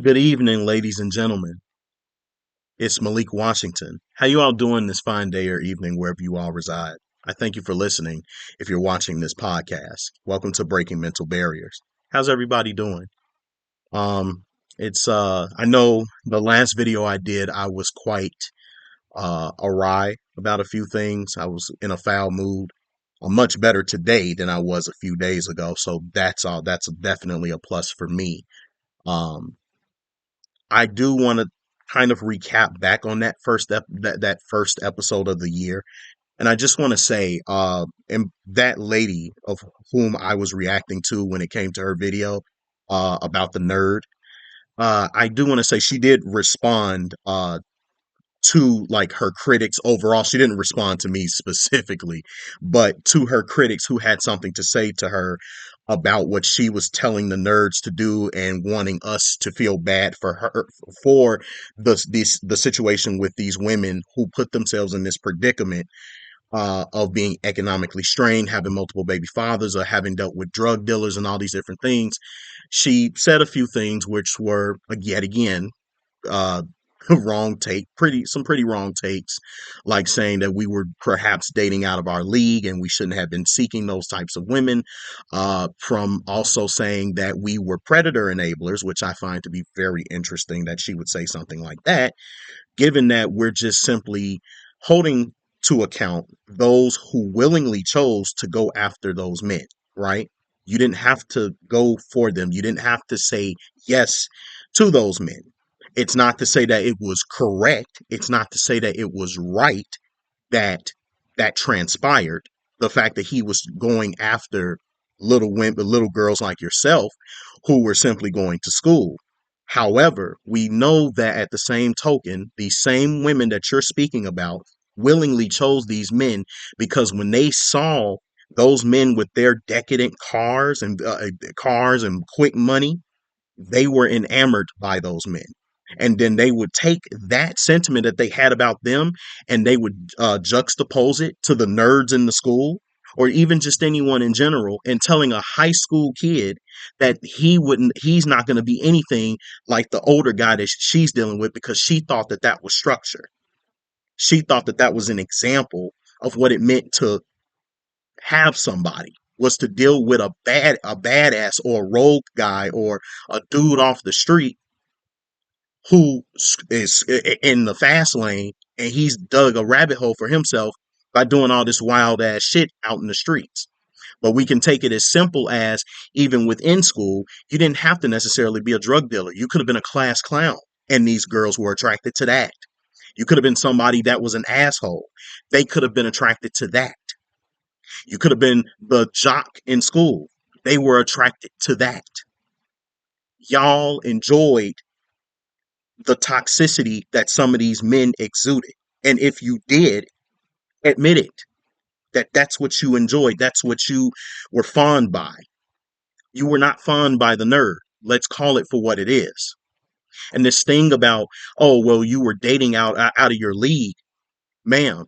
Good evening, ladies and gentlemen. It's Malik Washington. How you all doing this fine day or evening wherever you all reside? I thank you for listening if you're watching this podcast. Welcome to Breaking Mental Barriers. How's everybody doing? Um I know the last video I did I was quite awry about a few things. I was in a foul mood. I'm much better today than I was a few days ago, so that's definitely a plus for me. Um I do want to kind of recap back on that first episode of the year, and I just want to say, and that lady of whom I was reacting to when it came to her video, about the nerd, I do want to say she did respond, to like her critics overall. She didn't respond to me specifically, but to her critics who had something to say to her about what she was telling the nerds to do and wanting us to feel bad for her for the situation with these women who put themselves in this predicament, of being economically strained, having multiple baby fathers, or having dealt with drug dealers and all these different things. She said a few things which were, yet again, uh wrong take, pretty wrong takes, like saying that we were perhaps dating out of our league and we shouldn't have been seeking those types of women, from also saying that we were predator enablers, which I find to be very interesting that she would say something like that, given that we're just simply holding to account those who willingly chose to go after those men, right? You didn't have to go for them. You didn't have to say yes to those men. It's not to say that it was correct. It's not to say that it was right that that transpired. The fact that he was going after little women, little girls like yourself who were simply going to school. However, we know that at the same token, these same women that you're speaking about willingly chose these men because when they saw those men with their decadent cars and quick money, they were enamored by those men. And then they would take that sentiment that they had about them and they would, juxtapose it to the nerds in the school or even just anyone in general, and telling a high school kid that he's not going to be anything like the older guy that she's dealing with, because she thought that that was structure. She thought that that was an example of what it meant to have somebody, was to deal with a badass or a rogue guy or a dude off the street who is in the fast lane, and he's dug a rabbit hole for himself by doing all this wild ass shit out in the streets. But we can take it as simple as, even within school, you didn't have to necessarily be a drug dealer. You could have been a class clown, and these girls were attracted to that. You could have been somebody that was an asshole. They could have been attracted to that. You could have been the jock in school. They were attracted to that. Y'all enjoyed the toxicity that some of these men exuded. And if you did, admit it, that that's what you enjoyed. That's what you were fond by. You were not fond by the nerd. Let's call it for what it is. And this thing about, oh, well, you were dating out of your league, ma'am.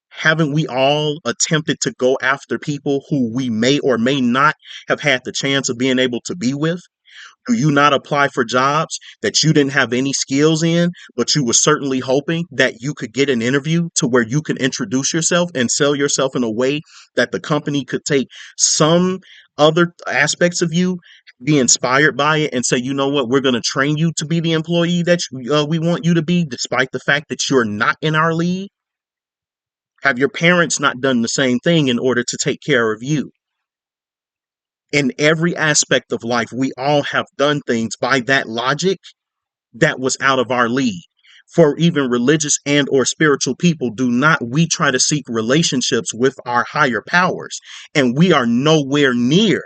Haven't we all attempted to go after people who we may or may not have had the chance of being able to be with? Do you not apply for jobs that you didn't have any skills in, but you were certainly hoping that you could get an interview to where you can introduce yourself and sell yourself in a way that the company could take some other aspects of you, be inspired by it, and say, you know what, we're going to train you to be the employee that we want you to be, despite the fact that you're not in our league? Have your parents not done the same thing in order to take care of you? In every aspect of life, we all have done things by that logic that was out of our league. For even religious and or spiritual people, do not we try to seek relationships with our higher powers, and we are nowhere near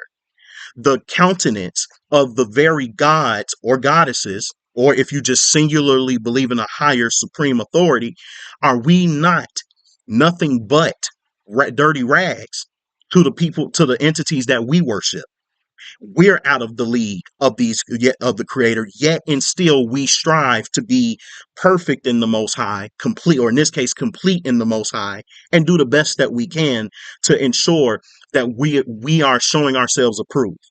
the countenance of the very gods or goddesses, or if you just singularly believe in a higher supreme authority, are we not nothing but dirty rags to the people, to the entities that we worship? We're out of the league of these, yet of the creator, yet and still we strive to be perfect in the most high, complete, or in this case complete in the most high, and do the best that we can to ensure that we are showing ourselves approved.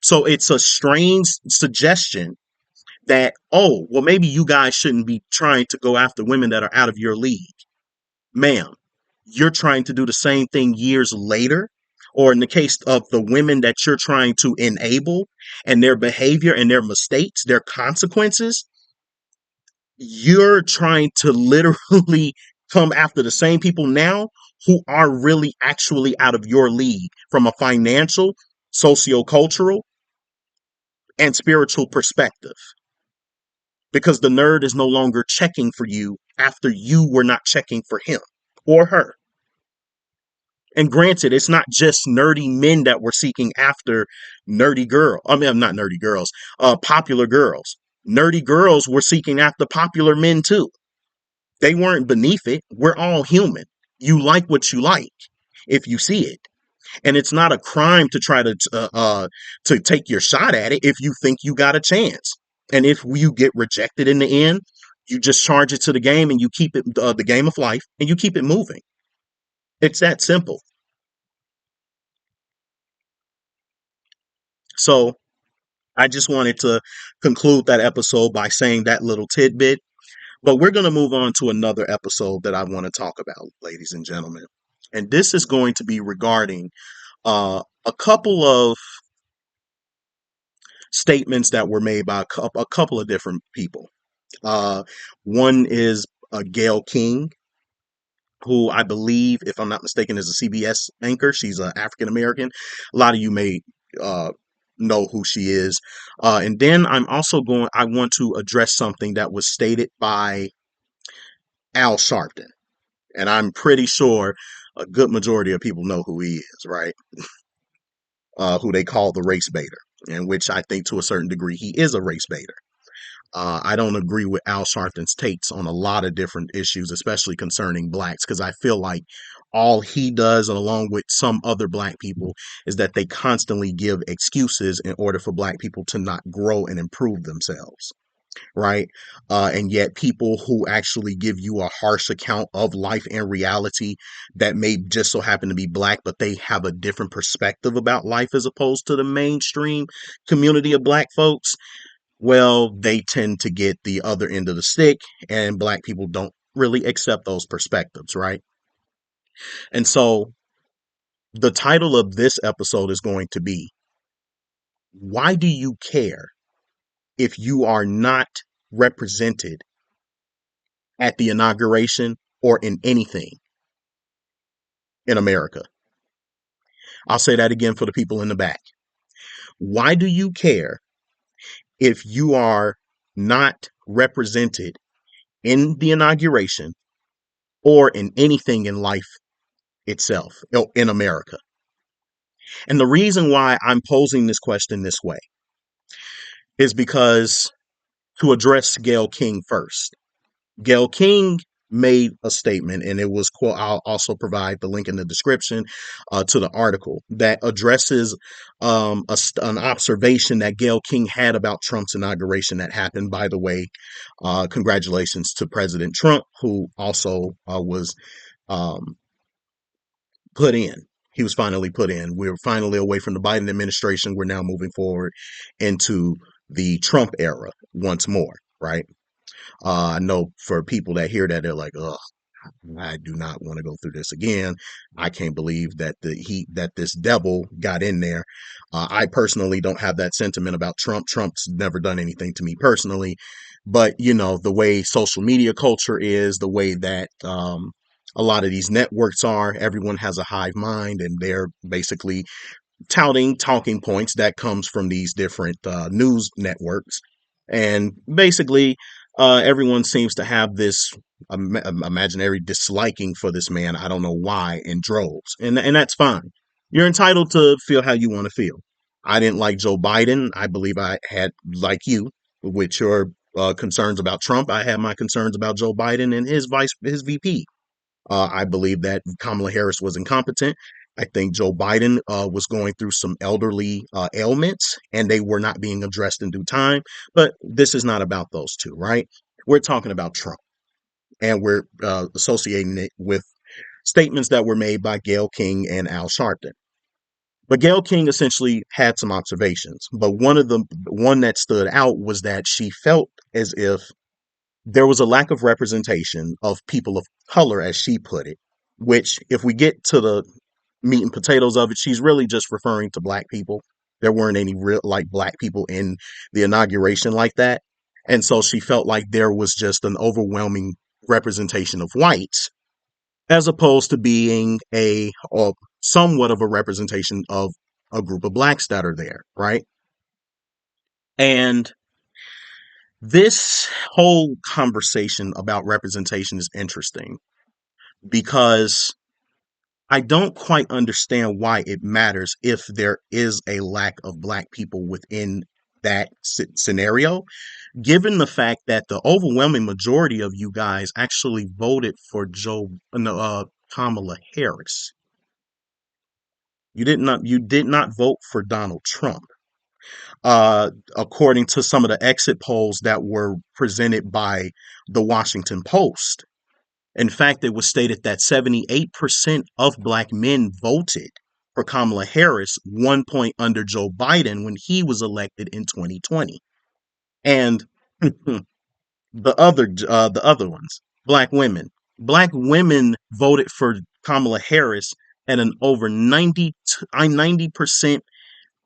So it's a strange suggestion that, oh, well, maybe you guys shouldn't be trying to go after women that are out of your league. Ma'am, you're trying to do the same thing years later, or in the case of the women that you're trying to enable and their behavior and their mistakes, their consequences, you're trying to literally come after the same people now who are really actually out of your league from a financial, socio-cultural, and spiritual perspective. Because the nerd is no longer checking for you after you were not checking for him or her. And granted, it's not just nerdy men that were seeking after nerdy girl. I mean, not nerdy girls, popular girls. Nerdy girls were seeking after popular men too. They weren't beneath it. We're all human. You like what you like if you see it. And it's not a crime to try to take your shot at it if you think you got a chance. And if you get rejected in the end, you just charge it to the game and you keep it the game of life and you keep it moving. It's that simple. So I just wanted to conclude that episode by saying that little tidbit. But we're going to move on to another episode that I want to talk about, ladies and gentlemen. And this is going to be regarding a couple of statements that were made by a couple of different people. Uh, One is Gayle King, who I believe, if I'm not mistaken, is a CBS anchor. She's an African American. A lot of you may uh, know who she is. And then I want to address something that was stated by Al Sharpton. And I'm pretty sure a good majority of people know who he is, right? Who they call the race baiter, in which I think to a certain degree he is a race baiter. I don't agree with Al Sharpton's takes on a lot of different issues, especially concerning blacks, because I feel like all he does, and along with some other black people, is that they constantly give excuses in order for black people to not grow and improve themselves. Right. And yet people who actually give you a harsh account of life and reality that may just so happen to be black, but they have a different perspective about life as opposed to the mainstream community of black folks, well, they tend to get the other end of the stick, and black people don't really accept those perspectives, right? And so the title of this episode is going to be, why do you care if you are not represented at the inauguration or in anything in America? I'll say that again for the people in the back. Why do you care if you are not represented in the inauguration or in anything in life itself in America? And the reason why I'm posing this question this way is because, to address Gayle King first, Gayle King made a statement, and it was quote. I'll also provide the link in the description to the article that addresses an observation that Gayle King had about Trump's inauguration that happened. By the way, congratulations to President Trump, who also was um, put in. He was finally put in. We're finally away from the Biden administration. We're now moving forward into the Trump era once more, right? I know for people that hear that, they're like, "Ugh, I do not want to go through this again. I can't believe that this devil got in there." I personally don't have that sentiment about Trump. Trump's never done anything to me personally, but you know the way social media culture is, the way that a lot of these networks are. Everyone has a hive mind, and they're basically touting talking points that comes from these different news networks, and basically everyone seems to have this imaginary disliking for this man. I don't know why, in droves, and that's fine. You're entitled to feel how you want to feel. I didn't like Joe Biden. I believe I had, like you, with your concerns about Trump, I had my concerns about Joe Biden and his VP. I believe that Kamala Harris was incompetent. I think Joe Biden was going through some elderly ailments, and they were not being addressed in due time. But this is not about those two, right? We're talking about Trump, and we're associating it with statements that were made by Gayle King and Al Sharpton. But Gayle King essentially had some observations. But one that stood out was that she felt as if there was a lack of representation of people of color, as she put it, which, if we get to the meat and potatoes of it, she's really just referring to black people. There weren't any real like black people in the inauguration like that. And so she felt like there was just an overwhelming representation of whites as opposed to being a or somewhat of a representation of a group of blacks that are there, right? And this whole conversation about representation is interesting because I don't quite understand why it matters if there is a lack of black people within that scenario, given the fact that the overwhelming majority of you guys actually voted for no, Kamala Harris. You did not vote for Donald Trump. According to some of the exit polls that were presented by the Washington Post. In fact, it was stated that 78% of black men voted for Kamala Harris, 1 point under Joe Biden when he was elected in 2020. And the other ones, black women. Black women voted for Kamala Harris at an over 90%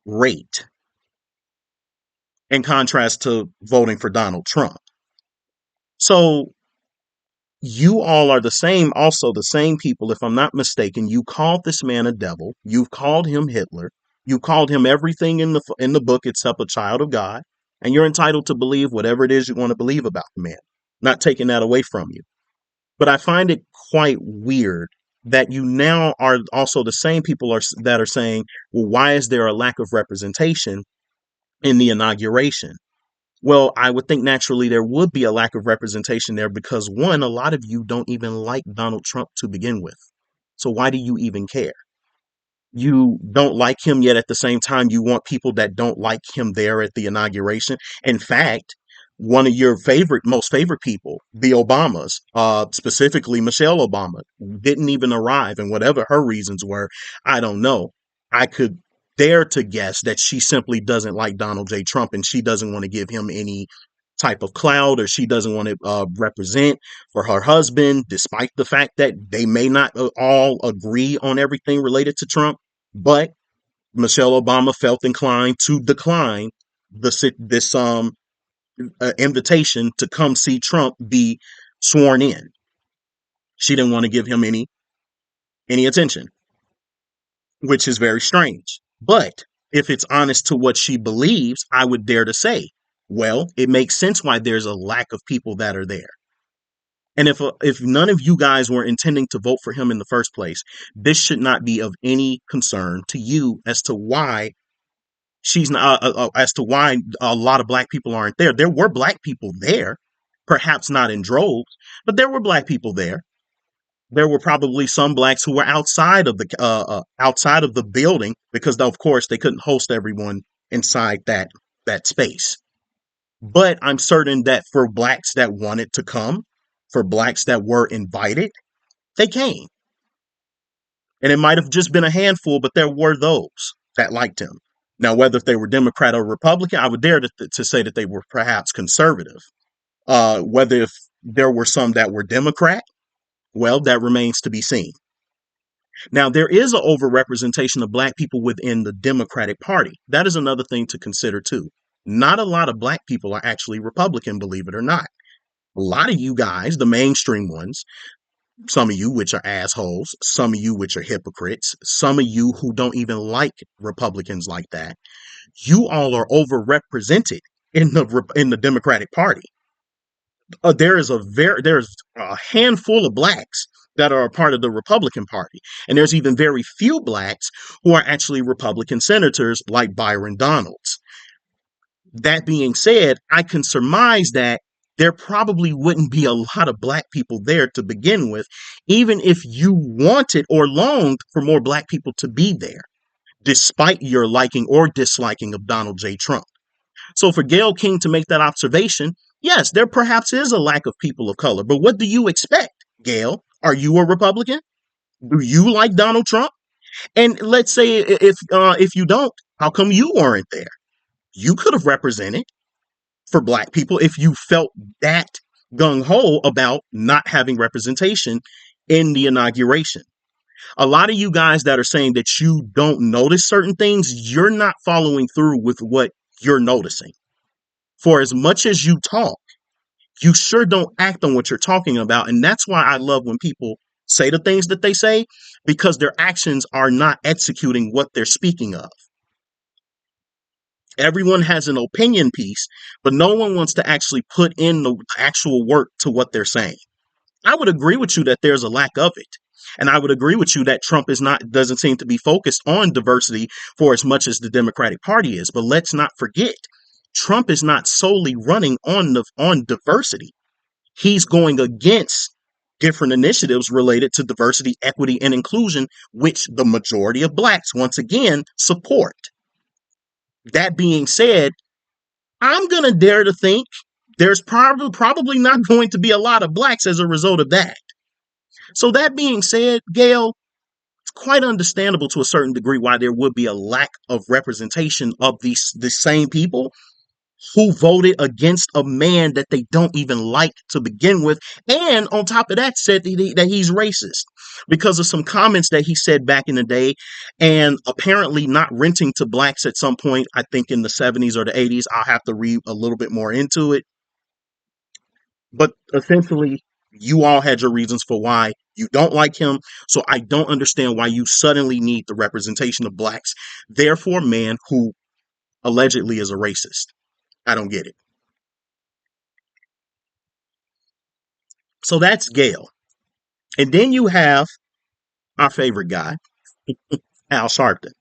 rate in contrast to voting for Donald Trump. So you all are also the same people, if I'm not mistaken. You called this man a devil. You've called him Hitler. You called him everything in the book except a child of God. And you're entitled to believe whatever it is you want to believe about the man. Not taking that away from you. But I find it quite weird that you now are also the same people that are saying, well, why is there a lack of representation in the inauguration? Well, I would think naturally there would be a lack of representation there because, one, a lot of you don't even like Donald Trump to begin with. So why do you even care? You don't like him, yet at the same time you want people that don't like him there at the inauguration. In fact, one of your most favorite people, the Obamas, specifically Michelle Obama, didn't even arrive, and whatever her reasons were, I don't know. I could dare to guess that she simply doesn't like Donald J. Trump and she doesn't want to give him any type of clout, or she doesn't want to represent for her husband, despite the fact that they may not all agree on everything related to Trump. But Michelle Obama felt inclined to decline this invitation to come see Trump be sworn in. She didn't want to give him any attention, which is very strange. But if it's honest to what she believes, I would dare to say, well, it makes sense why there's a lack of people that are there. And if none of you guys were intending to vote for him in the first place, this should not be of any concern to you as to why she's not as to why a lot of black people aren't there. There were black people there, perhaps not in droves, but there were black people there. There were probably some blacks who were outside of the building because, of course, they couldn't host everyone inside that space. But I'm certain that for blacks that wanted to come, for blacks that were invited, they came. And it might have just been a handful, but there were those that liked him. Now, whether if they were Democrat or Republican, I would dare to say that they were perhaps conservative. Whether if there were some that were Democrat, well, that remains to be seen. Now, there is an overrepresentation of black people within the Democratic Party. That is another thing to consider, too. Not a lot of black people are actually Republican, believe it or not. A lot of you guys, the mainstream ones, some of you which are assholes, some of you which are hypocrites, some of you who don't even like Republicans like that, you all are overrepresented in the Democratic Party. There's a handful of blacks that are a part of the Republican Party, and there's even very few blacks who are actually Republican senators like Byron Donalds. That being said, I can surmise that there probably wouldn't be a lot of black people there to begin with, even if you wanted or longed for more black people to be there, despite your liking or disliking of Donald J. Trump. So for Gayle King to make that observation, yes, there perhaps is a lack of people of color, but what do you expect, Gayle? Are you a Republican? Do you like Donald Trump? And let's say if you don't, how come you weren't there? You could have represented for black people if you felt that gung ho about not having representation in the inauguration. A lot of you guys that are saying that you don't notice certain things, you're not following through with what you're noticing. For as much as you talk, you sure don't act on what you're talking about. And that's why I love when people say the things that they say, because their actions are not executing what they're speaking of. Everyone has an opinion piece, but no one wants to actually put in the actual work to what they're saying. I would agree with you that there's a lack of it. And I would agree with you that Trump doesn't seem to be focused on diversity for as much as the Democratic Party is. But let's not forget, Trump is not solely running on diversity. He's going against different initiatives related to diversity, equity, and inclusion, which the majority of blacks, once again, support. That being said, I'm going to dare to think there's probably not going to be a lot of blacks as a result of that. So that being said, Gayle, it's quite understandable to a certain degree why there would be a lack of representation of the same people who voted against a man that they don't even like to begin with, and on top of that said that he's racist because of some comments that he said back in the day, and apparently not renting to blacks at some point, I think in the 70s or the 80s. I'll have to read a little bit more into it, but essentially you all had your reasons for why you don't like him. So I don't understand why you suddenly need the representation of blacks, therefore man who allegedly is a racist. I don't get it. So that's Gayle. And then you have our favorite guy, Al Sharpton.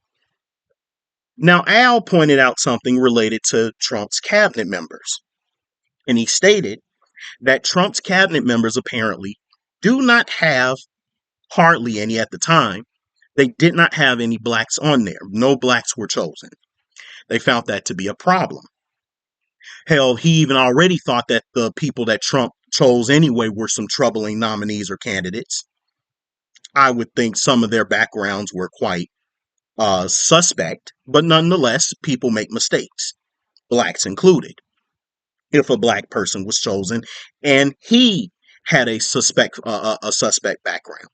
Now, Al pointed out something related to Trump's cabinet members. And he stated that Trump's cabinet members apparently do not have hardly any at the time. They did not have any blacks on there. No blacks were chosen. They found that to be a problem. Hell, he even already thought that the people that Trump chose anyway were some troubling nominees or candidates. I would think some of their backgrounds were quite suspect, but nonetheless, people make mistakes, blacks included. If a black person was chosen and he had a suspect background.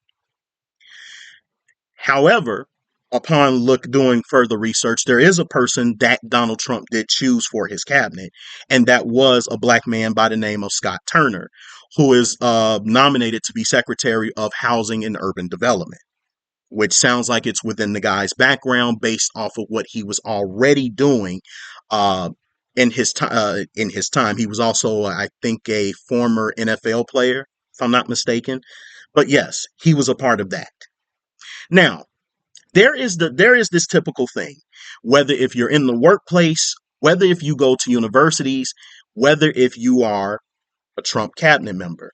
However, upon doing further research, there is a person that Donald Trump did choose for his cabinet, and that was a black man by the name of Scott Turner, who is nominated to be Secretary of Housing and Urban Development, which sounds like it's within the guy's background based off of what he was already doing in his time. In his time, he was also, I think, a former NFL player, if I'm not mistaken. But yes, he was a part of that. Now, there is this typical thing, whether if you're in the workplace, whether if you go to universities, whether if you are a Trump cabinet member,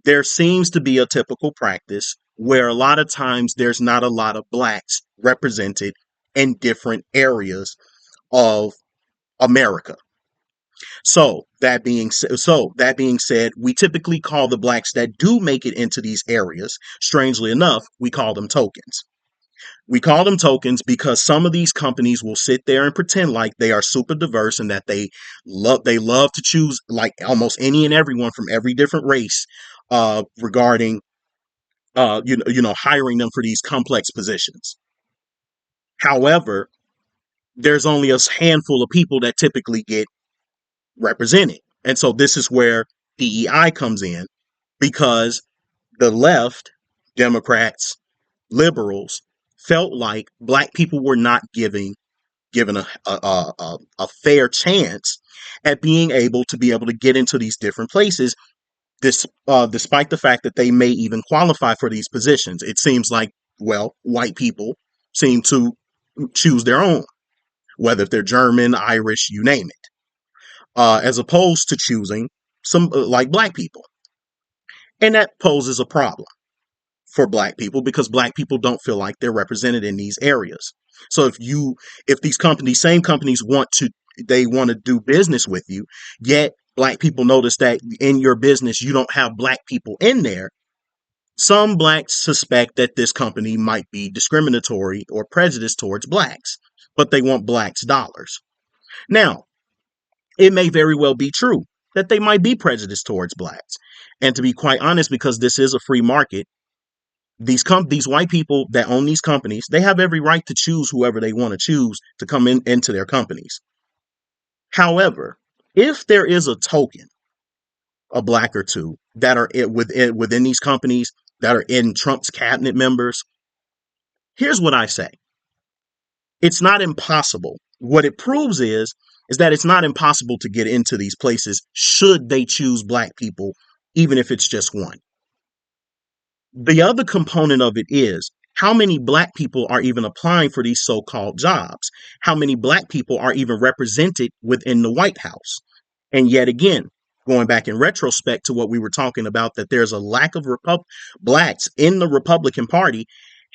there seems to be a typical practice where a lot of times there's not a lot of blacks represented in different areas of America. So that being said, we typically call the blacks that do make it into these areas, strangely enough, we call them tokens. We call them tokens because some of these companies will sit there and pretend like they are super diverse and that they love to choose like almost any and everyone from every different race regarding hiring them for these complex positions. However, there's only a handful of people that typically get represented. And so this is where DEI comes in, because the left, Democrats, liberals, felt like black people were not given a fair chance at being able to get into these different places, despite the fact that they may even qualify for these positions. It seems like, well, white people seem to choose their own, whether if they're German, Irish, you name it, as opposed to choosing some like black people. And that poses a problem for black people because black people don't feel like they're represented in these areas. So if same companies want to do business with you, yet black people notice that in your business you don't have black people in there, Some blacks suspect that this company might be discriminatory or prejudiced towards blacks, but they want blacks' dollars. Now, it may very well be true that they might be prejudiced towards blacks. And to be quite honest, because this is a free market, these white people that own these companies, they have every right to choose whoever they want to choose to come into their companies. However, if there is a token, a black or two that are within these companies that are in Trump's cabinet members, here's what I say. It's not impossible. What it proves is that it's not impossible to get into these places should they choose black people, even if it's just one. The other component of it is how many black people are even applying for these so-called jobs? How many black people are even represented within the White House? And yet again, going back in retrospect to what we were talking about, that there's a lack of blacks in the Republican Party.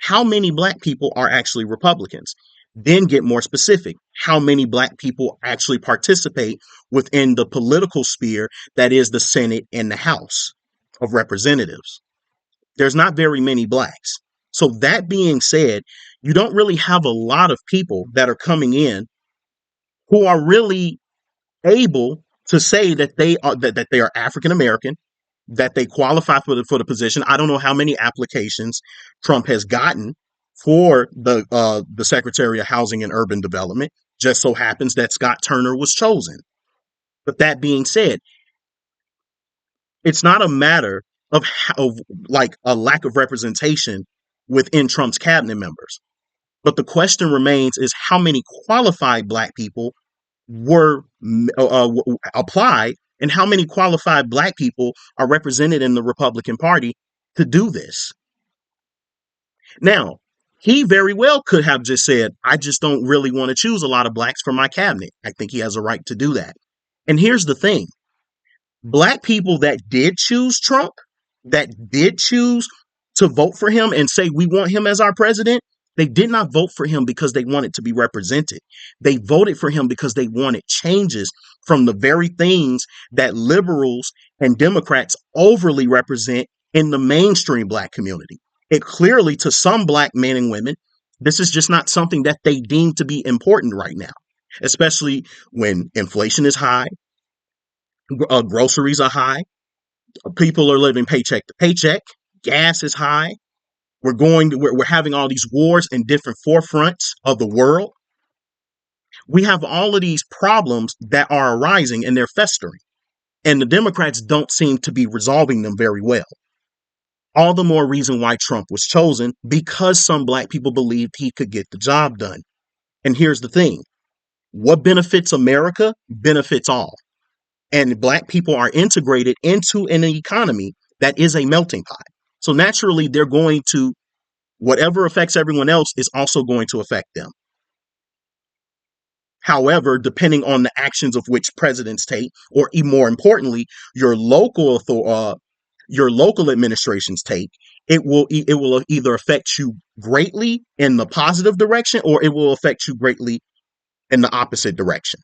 How many black people are actually Republicans? Then get more specific. How many black people actually participate within the political sphere that is the Senate and the House of Representatives? There's not very many blacks. So that being said, you don't really have a lot of people that are coming in who are really able to say that they are African American, that they qualify for the position. I don't know how many applications Trump has gotten for the Secretary of Housing and Urban Development. Just so happens that Scott Turner was chosen. But that being said, it's not a matter of like a lack of representation within Trump's cabinet members. But the question remains is how many qualified black people were applied and how many qualified black people are represented in the Republican Party to do this. Now, he very well could have just said, I just don't really want to choose a lot of blacks for my cabinet. I think he has a right to do that. And here's the thing. Black people that did choose Trump, that did choose to vote for him and say, we want him as our president, they did not vote for him because they wanted to be represented. They voted for him because they wanted changes from the very things that liberals and Democrats overly represent in the mainstream black community. It clearly, to some black men and women, this is just not something that they deem to be important right now, especially when inflation is high, groceries are high, people are living paycheck to paycheck, gas is high. We're having all these wars in different forefronts of the world. We have all of these problems that are arising and they're festering. And the Democrats don't seem to be resolving them very well. All the more reason why Trump was chosen, because some black people believed he could get the job done. And here's the thing. What benefits America benefits all. And black people are integrated into an economy that is a melting pot. So naturally, they're going to, whatever affects everyone else is also going to affect them. However, depending on the actions of which presidents take, or more importantly, your local administrations take, it will either affect you greatly in the positive direction, or it will affect you greatly in the opposite direction.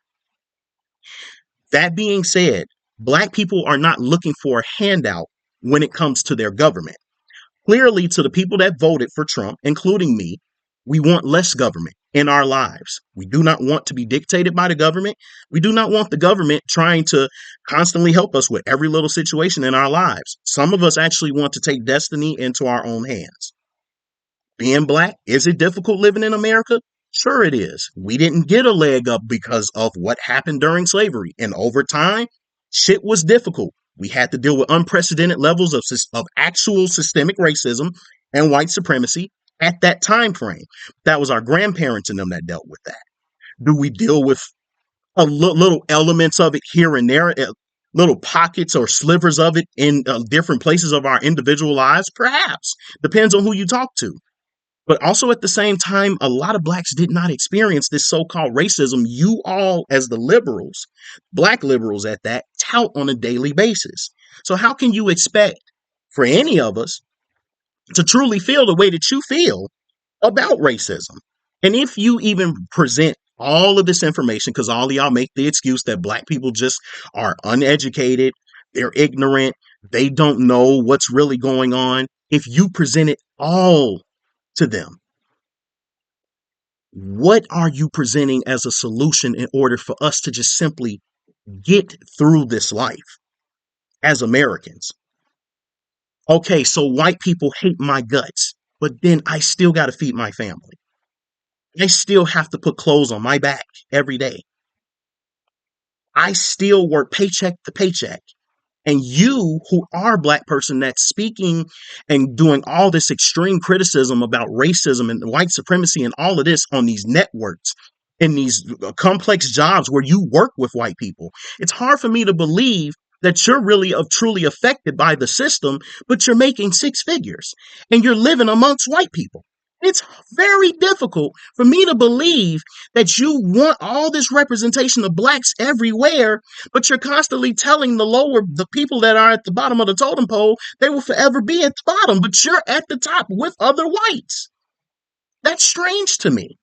That being said, black people are not looking for a handout when it comes to their government. Clearly, to the people that voted for Trump, including me, we want less government in our lives. We do not want to be dictated by the government. We do not want the government trying to constantly help us with every little situation in our lives. Some of us actually want to take destiny into our own hands. Being black, is it difficult living in America? Sure it is. We didn't get a leg up because of what happened during slavery. And over time, shit was difficult. We had to deal with unprecedented levels of actual systemic racism and white supremacy at that time frame. That was our grandparents and them that dealt with that. Do we deal with little elements of it here and there, little pockets or slivers of it in different places of our individual lives? Perhaps. Depends on who you talk to. But also at the same time, a lot of blacks did not experience this so-called racism you all, as the liberals, black liberals at that, tout on a daily basis. So how can you expect for any of us to truly feel the way that you feel about racism? And if you even present all of this information, because all of y'all make the excuse that black people just are uneducated, they're ignorant, they don't know what's really going on. if you present it all to them? What are you presenting as a solution in order for us to just simply get through this life as Americans? Okay, so white people hate my guts, but then I still got to feed my family. I still have to put clothes on my back every day. I still work paycheck to paycheck. And you, who are a black person that's speaking and doing all this extreme criticism about racism and white supremacy and all of this on these networks, in these complex jobs where you work with white people, it's hard for me to believe that you're really truly affected by the system, but you're making six figures and you're living amongst white people. It's very difficult for me to believe that you want all this representation of blacks everywhere, but you're constantly telling the people that are at the bottom of the totem pole, they will forever be at the bottom, but you're at the top with other whites. That's strange to me.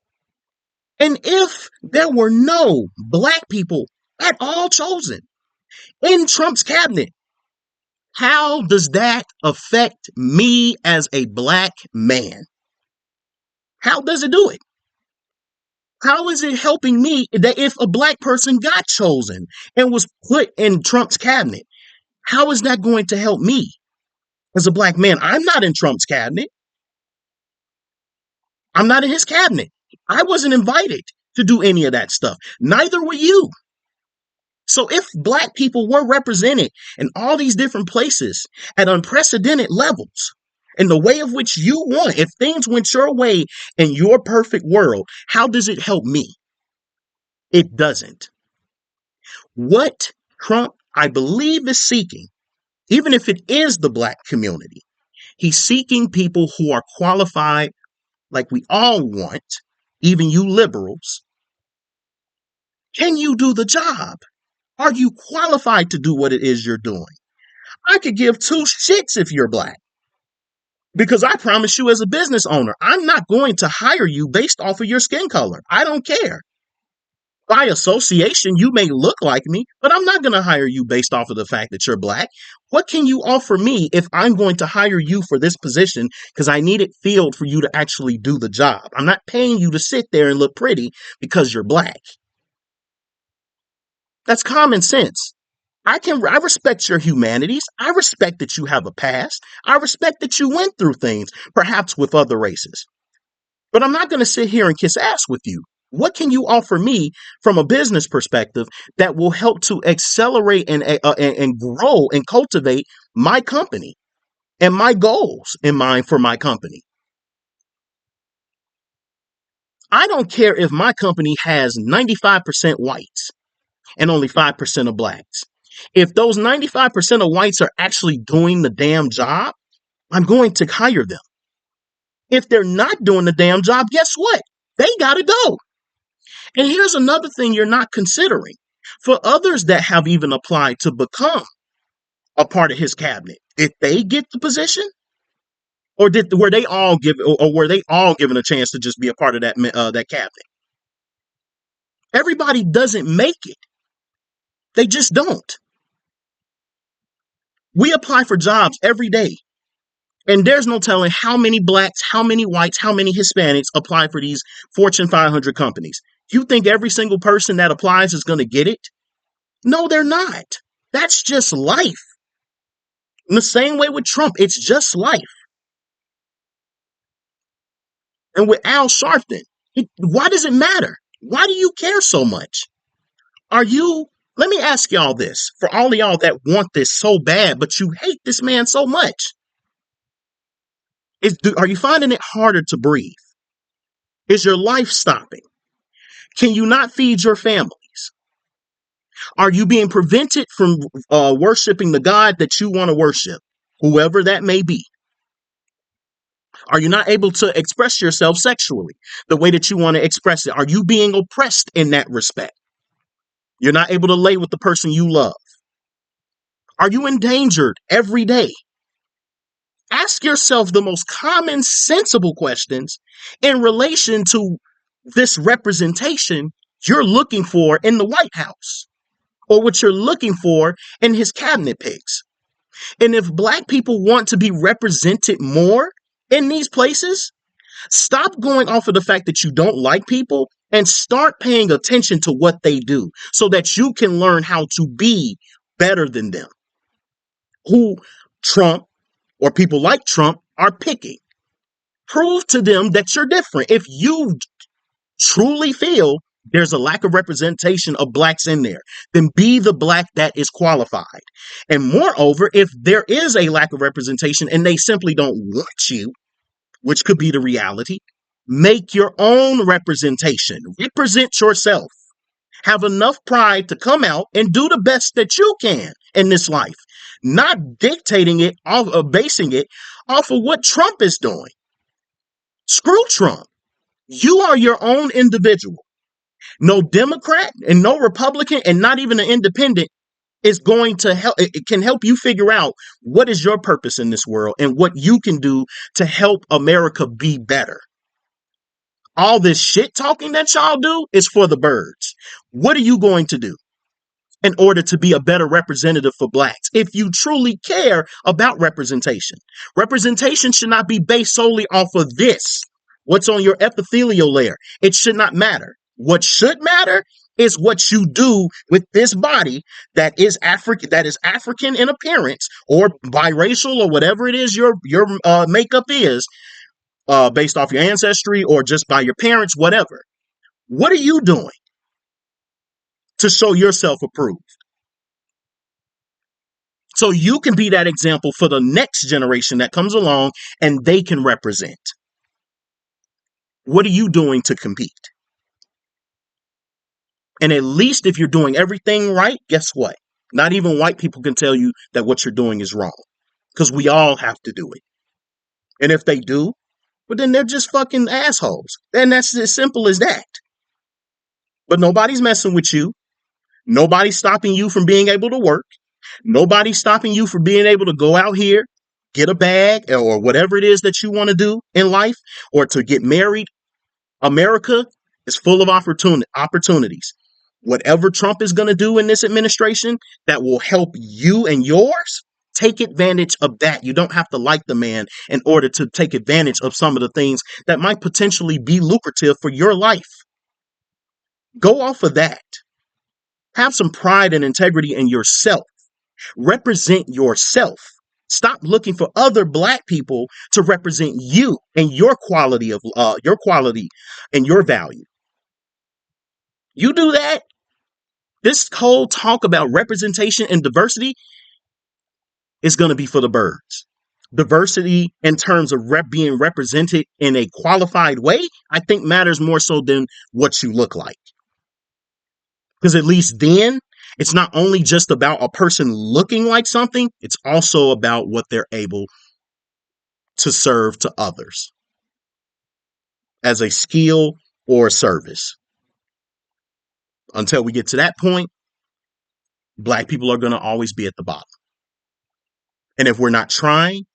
And if there were no black people at all chosen in Trump's cabinet, how does that affect me as a black man? How does it do it? How is it helping me that if a black person got chosen and was put in Trump's cabinet, how is that going to help me as a black man? I'm not in Trump's cabinet. I'm not in his cabinet. I wasn't invited to do any of that stuff. Neither were you. So if black people were represented in all these different places at unprecedented levels, in the way of which you want, if things went your way in your perfect world, how does it help me? It doesn't. What Trump, I believe, is seeking, even if it is the black community, he's seeking people who are qualified, like we all want, even you liberals. Can you do the job? Are you qualified to do what it is you're doing? I could give two shits if you're black. Because I promise you, as a business owner, I'm not going to hire you based off of your skin color. I don't care. By association, you may look like me, but I'm not going to hire you based off of the fact that you're black. What can you offer me if I'm going to hire you for this position because I need it filled for you to actually do the job? I'm not paying you to sit there and look pretty because you're black. That's common sense. I respect your humanities. I respect that you have a past. I respect that you went through things, perhaps with other races. But I'm not going to sit here and kiss ass with you. What can you offer me from a business perspective that will help to accelerate and grow and cultivate my company and my goals in mind for my company? I don't care if my company has 95% whites and only 5% of blacks. If those 95% of whites are actually doing the damn job, I'm going to hire them. If they're not doing the damn job, guess what? They got to go. And here's another thing you're not considering. For others that have even applied to become a part of his cabinet, did they get the position? Or were they all given a chance to just be a part of that cabinet? Everybody doesn't make it. They just don't. We apply for jobs every day. And there's no telling how many blacks, how many whites, how many Hispanics apply for these Fortune 500 companies. You think every single person that applies is going to get it? No, they're not. That's just life. In the same way with Trump, it's just life. And with Al Sharpton, why does it matter? Why do you care so much? Let me ask y'all this, for all of y'all that want this so bad, but you hate this man so much. Are you finding it harder to breathe? Is your life stopping? Can you not feed your families? Are you being prevented from worshiping the God that you want to worship, whoever that may be? Are you not able to express yourself sexually the way that you want to express it? Are you being oppressed in that respect? You're not able to lay with the person you love. Are you endangered every day? Ask yourself the most common, sensible questions in relation to this representation you're looking for in the White House or what you're looking for in his cabinet picks. And if black people want to be represented more in these places, stop going off of the fact that you don't like people and start paying attention to what they do so that you can learn how to be better than them, who Trump or people like Trump are picking. Prove to them that you're different. If you truly feel there's a lack of representation of blacks in there, then be the black that is qualified. And moreover, if there is a lack of representation and they simply don't want you, which could be the reality, make your own representation. Represent yourself. Have enough pride to come out and do the best that you can in this life, not dictating it off of basing it off of what Trump is doing. Screw Trump. You are your own individual. No Democrat and no Republican and not even an independent is going to help. It can help you figure out what is your purpose in this world and what you can do to help America be better. All this shit talking that y'all do is for the birds. What are you going to do in order to be a better representative for blacks? If you truly care about representation, representation should not be based solely off of this. What's on your epithelial layer? It should not matter. What should matter is what you do with this body that is African in appearance or biracial or whatever it is your makeup is, based off your ancestry or just by your parents, whatever. What are you doing to show yourself approved? So you can be that example for the next generation that comes along and they can represent. What are you doing to compete? And at least if you're doing everything right, guess what? Not even white people can tell you that what you're doing is wrong. Because we all have to do it. And if they do, well, then they're just fucking assholes. And that's as simple as that. But nobody's messing with you. Nobody's stopping you from being able to work. Nobody's stopping you from being able to go out here, get a bag or whatever it is that you want to do in life or to get married. America is full of opportunities. Whatever Trump is going to do in this administration that will help you and yours, take advantage of that. You don't have to like the man in order to take advantage of some of the things that might potentially be lucrative for your life. Go off of that. Have some pride and integrity in yourself. Represent yourself. Stop looking for other black people to represent you and your quality and your value. You do that. This whole talk about representation and diversity is going to be for the birds. Diversity in terms of being represented in a qualified way, I think matters more so than what you look like. Because at least then, it's not only just about a person looking like something, it's also about what they're able to serve to others as a skill or a service. Until we get to that point, black people are going to always be at the bottom. And if we're not trying,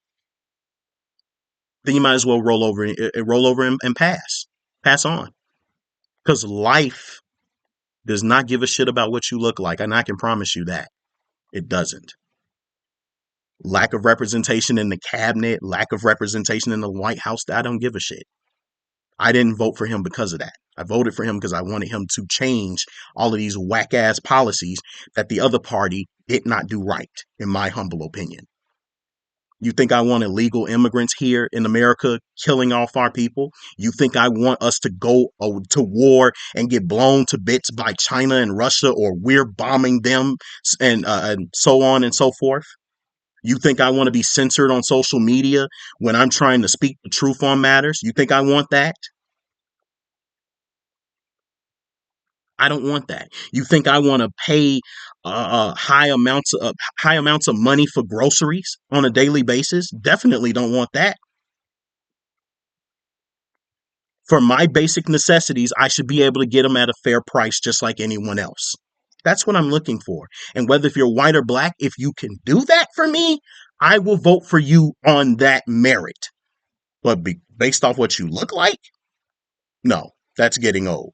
then you might as well roll over and pass on. Because life does not give a shit about what you look like. And I can promise you that it doesn't. Lack of representation in the cabinet, lack of representation in the White House, I don't give a shit. I didn't vote for him because of that. I voted for him because I wanted him to change all of these whack ass policies that the other party did not do right, in my humble opinion. You think I want illegal immigrants here in America killing off our people? You think I want us to go to war and get blown to bits by China and Russia, or we're bombing them and so on and so forth? You think I want to be censored on social media when I'm trying to speak the truth on matters? You think I want that? I don't want that. You think I want to pay high amounts of money for groceries on a daily basis? Definitely don't want that. For my basic necessities, I should be able to get them at a fair price just like anyone else. That's what I'm looking for. And whether if you're white or black, if you can do that for me, I will vote for you on that merit. But based off what you look like, no, that's getting old.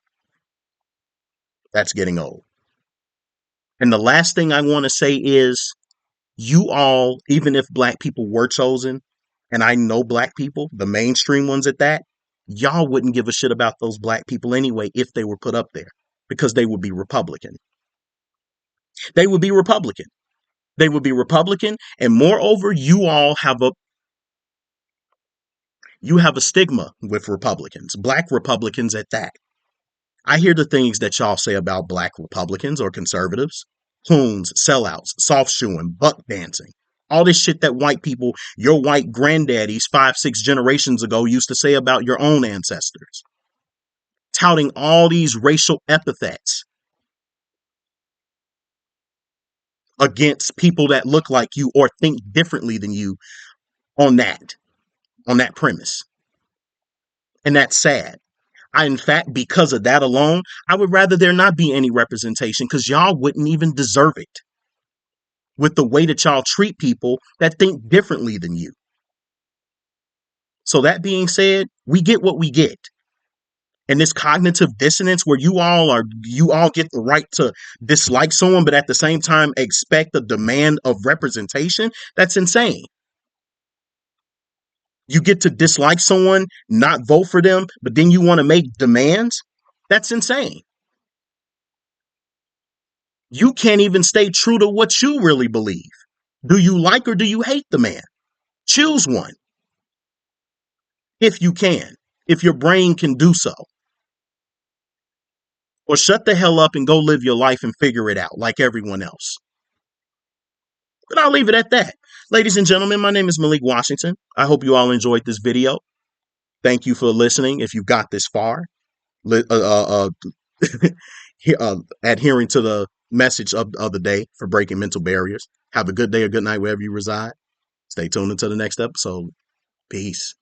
That's getting old. And the last thing I want to say is You all, even if black people were chosen, and I know black people, the mainstream ones at that, y'all wouldn't give a shit about those black people anyway if they were put up there because they would be Republican. They would be Republican. They would be Republican. And moreover, you have a stigma with Republicans, black Republicans at that. I hear the things that y'all say about black Republicans or conservatives. Hoons, sellouts, soft shoeing, buck dancing. All this shit that white people, your white granddaddies 5, 6 generations ago used to say about your own ancestors. Touting all these racial epithets against people that look like you or think differently than you on that premise. And that's sad. In fact, because of that alone, I would rather there not be any representation because y'all wouldn't even deserve it with the way that y'all treat people that think differently than you. So that being said, we get what we get. And this cognitive dissonance where you all get the right to dislike someone, but at the same time expect the demand of representation, that's insane. You get to dislike someone, not vote for them, but then you want to make demands. That's insane. You can't even stay true to what you really believe. Do you like or do you hate the man? Choose one if you can, if your brain can do so. Or shut the hell up and go live your life and figure it out like everyone else. But I'll leave it at that. Ladies and gentlemen, my name is Malik Washington. I hope you all enjoyed this video. Thank you for listening if you got this far. Adhering to the message of the day for breaking mental barriers. Have a good day or good night wherever you reside. Stay tuned until the next episode. Peace.